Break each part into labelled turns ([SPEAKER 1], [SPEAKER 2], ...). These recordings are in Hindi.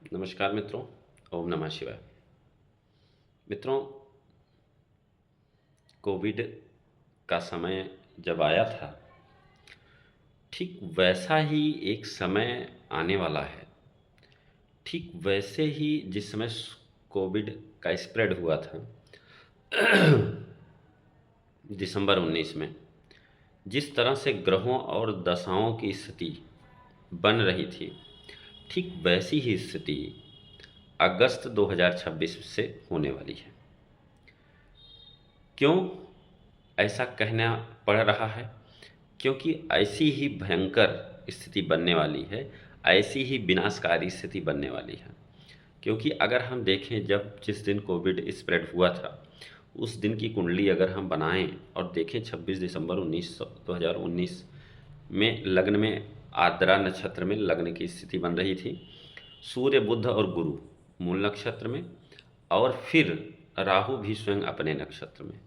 [SPEAKER 1] नमस्कार मित्रों। ओम नमः शिवाय। मित्रों, कोविड का समय जब आया था, ठीक वैसा ही एक समय आने वाला है। ठीक वैसे ही जिस समय कोविड का स्प्रेड हुआ था दिसंबर 19 में, जिस तरह से ग्रहों और दशाओं की स्थिति बन रही थी, ठीक वैसी ही स्थिति अगस्त 2026 से होने वाली है। क्यों ऐसा कहना पड़ रहा है? क्योंकि ऐसी ही भयंकर स्थिति बनने वाली है, ऐसी ही विनाशकारी स्थिति बनने वाली है। क्योंकि अगर हम देखें, जब जिस दिन कोविड स्प्रेड हुआ था, उस दिन की कुंडली अगर हम बनाएं और देखें, 26 दिसंबर 2019 में लग्न में आर्द्रा नक्षत्र में लग्न की स्थिति बन रही थी। सूर्य, बुध और गुरु मूल नक्षत्र में, और फिर राहु भी स्वयं अपने नक्षत्र में।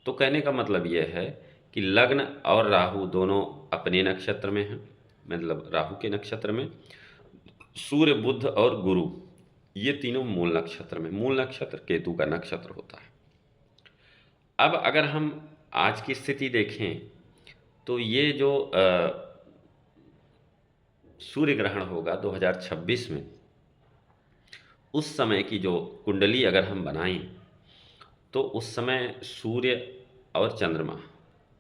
[SPEAKER 1] तो कहने का मतलब यह है कि लग्न और राहु दोनों अपने नक्षत्र में हैं, मतलब राहु के नक्षत्र में। सूर्य, बुध और गुरु ये तीनों मूल नक्षत्र में। मूल नक्षत्र केतु का नक्षत्र होता है। अब अगर हम आज की स्थिति देखें तो ये जो सूर्य ग्रहण होगा 2026 में, उस समय की जो कुंडली अगर हम बनाएं तो उस समय सूर्य और चंद्रमा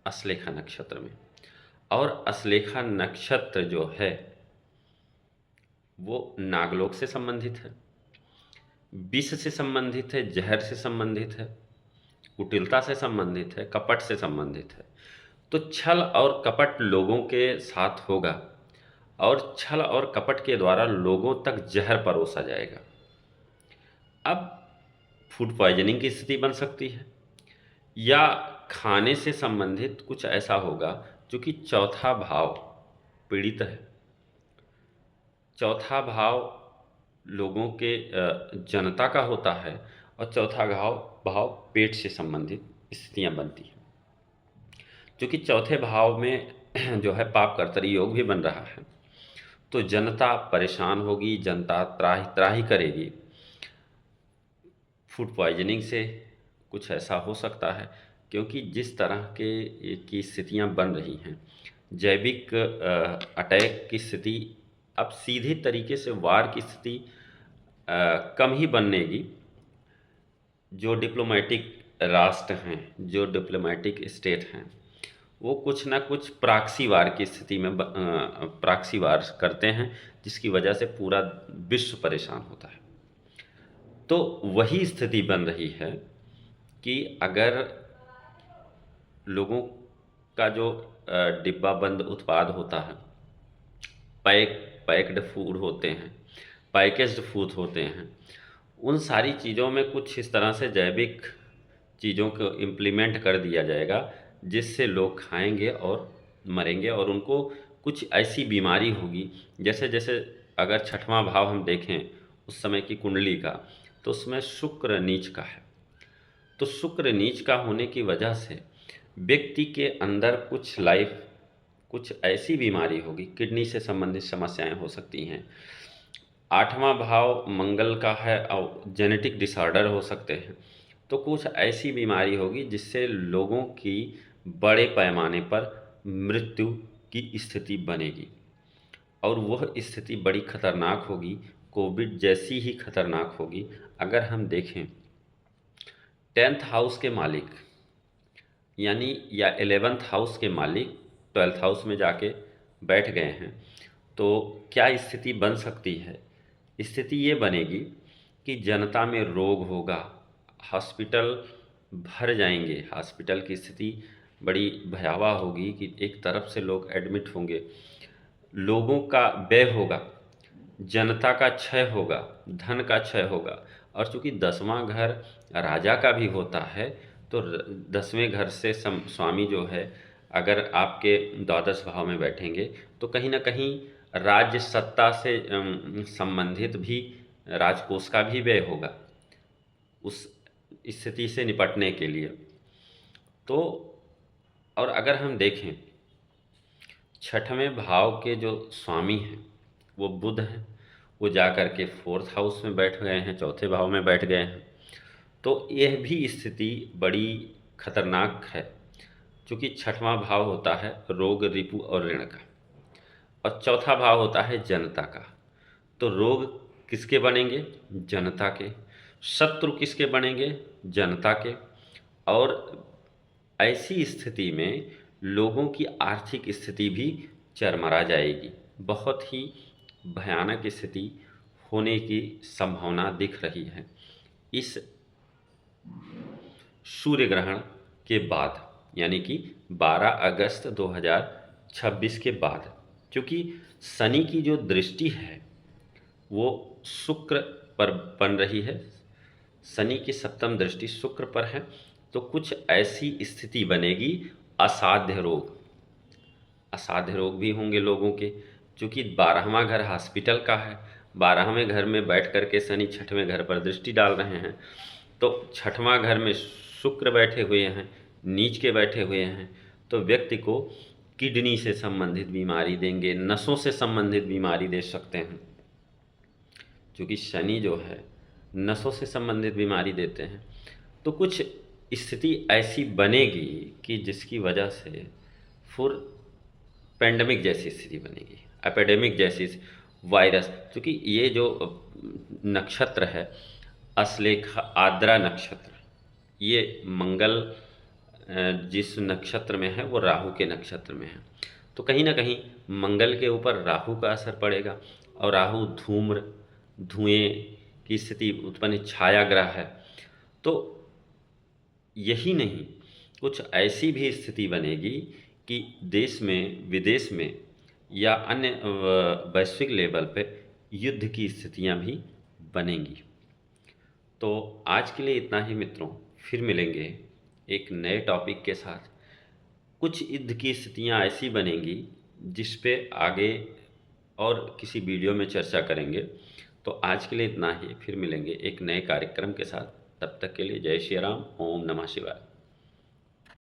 [SPEAKER 1] अश्लेषा नक्षत्र में, और अश्लेषा नक्षत्र जो है वो नागलोक से संबंधित है, विष से संबंधित है, जहर से संबंधित है, कुटिलता से संबंधित है, कपट से संबंधित है। तो छल और कपट लोगों के साथ होगा, और छल और कपट के द्वारा लोगों तक जहर परोसा जाएगा। अब फूड पॉइजनिंग की स्थिति बन सकती है, या खाने से संबंधित कुछ ऐसा होगा जो कि चौथा भाव पीड़ित है। चौथा भाव लोगों के जनता का होता है, और चौथा भाव भाव पेट से संबंधित स्थितियां बनती हैं। क्योंकि चौथे भाव में जो है पाप कर्तरी योग भी बन रहा है, तो जनता परेशान होगी, जनता त्राही त्राही करेगी। फूड पॉइजनिंग से कुछ ऐसा हो सकता है, क्योंकि जिस तरह के की स्थितियां बन रही हैं, जैविक अटैक की स्थिति अब सीधे तरीके से वार की स्थिति कम ही बनेगी। जो डिप्लोमेटिक राष्ट्र हैं, जो डिप्लोमेटिक स्टेट हैं, वो कुछ ना कुछ प्रॉक्सी वार की स्थिति में प्रॉक्सी वार करते हैं, जिसकी वजह से पूरा विश्व परेशान होता है। तो वही स्थिति बन रही है कि अगर लोगों का जो डिब्बा बंद उत्पाद होता है, पैक्ड फूड होते हैं, पैकेज्ड फूड होते हैं, उन सारी चीज़ों में कुछ इस तरह से जैविक चीज़ों को इम्प्लीमेंट कर दिया जाएगा, जिससे लोग खाएंगे और मरेंगे, और उनको कुछ ऐसी बीमारी होगी। जैसे जैसे अगर छठवां भाव हम देखें उस समय की कुंडली का, तो उसमें शुक्र नीच का है। तो शुक्र नीच का होने की वजह से व्यक्ति के अंदर कुछ ऐसी बीमारी होगी, किडनी से संबंधित समस्याएं हो सकती हैं। आठवां भाव मंगल का है और जेनेटिक डिसऑर्डर हो सकते हैं। तो कुछ ऐसी बीमारी होगी जिससे लोगों की बड़े पैमाने पर मृत्यु की स्थिति बनेगी, और वह स्थिति बड़ी खतरनाक होगी, कोविड जैसी ही खतरनाक होगी। अगर हम देखें, 10th हाउस के मालिक यानी या 11th हाउस के मालिक 12th हाउस में जाके बैठ गए हैं, तो क्या स्थिति बन सकती है? स्थिति ये बनेगी कि जनता में रोग होगा, हॉस्पिटल भर जाएंगे, हॉस्पिटल की स्थिति बड़ी भयावह होगी कि एक तरफ से लोग एडमिट होंगे, लोगों का व्यय होगा, जनता का क्षय होगा, धन का क्षय होगा। और चूंकि 10वां घर राजा का भी होता है, तो 10वें घर से स्वामी जो है, अगर आपके द्वादश भाव में बैठेंगे, तो कहीं ना कहीं राज्य सत्ता से संबंधित भी राजकोष का भी व्यय होगा उस स्थिति से निपटने के लिए। तो और अगर हम देखें, छठवें भाव के जो स्वामी हैं वो बुध हैं, वो जा कर के 4th हाउस में बैठ गए हैं, चौथे भाव में बैठ गए हैं। तो यह भी स्थिति बड़ी खतरनाक है, क्योंकि छठवां भाव होता है रोग, रिपु और ऋण का, और चौथा भाव होता है जनता का। तो रोग किसके बनेंगे? जनता के। शत्रु किसके बनेंगे? जनता के। और ऐसी स्थिति में लोगों की आर्थिक स्थिति भी चरमरा जाएगी। बहुत ही भयानक स्थिति होने की संभावना दिख रही है इस सूर्य ग्रहण के बाद, यानी कि 12 अगस्त 2026 के बाद। क्योंकि शनि की जो दृष्टि है वो शुक्र पर बन रही है, शनि की सप्तम दृष्टि शुक्र पर है। तो कुछ ऐसी स्थिति बनेगी, असाध्य रोग भी होंगे लोगों के, क्योंकि 12वां घर हॉस्पिटल का है। 12वें घर में बैठ कर के शनि 6वें घर पर दृष्टि डाल रहे हैं। तो 6वां घर में शुक्र बैठे हुए हैं, नीच के बैठे हुए हैं, तो व्यक्ति को किडनी से संबंधित बीमारी देंगे, नसों से संबंधित बीमारी दे सकते हैं, क्योंकि शनि जो है नसों से संबंधित बीमारी देते हैं। तो कुछ स्थिति ऐसी बनेगी कि जिसकी वजह से फिर पेंडेमिक जैसी स्थिति बनेगी, एपिडेमिक जैसी वायरस। क्योंकि ये जो नक्षत्र है अश्लेषा आर्द्रा नक्षत्र, ये मंगल जिस नक्षत्र में है वो राहु के नक्षत्र में है। तो कहीं ना कहीं मंगल के ऊपर राहु का असर पड़ेगा, और राहु धूम्र, धुएं की स्थिति उत्पन्न छाया ग्रह है। तो यही नहीं, कुछ ऐसी भी स्थिति बनेगी कि देश में, विदेश में या अन्य वैश्विक लेवल पे युद्ध की स्थितियां भी बनेंगी। तो आज के लिए इतना ही मित्रों, फिर मिलेंगे एक नए टॉपिक के साथ। कुछ युद्ध की स्थितियां ऐसी बनेंगी जिस पे आगे और किसी वीडियो में चर्चा करेंगे। तो आज के लिए इतना ही, फिर मिलेंगे एक नए कार्यक्रम के साथ। तब तक के लिए जय श्री राम, ओम नमः शिवाय।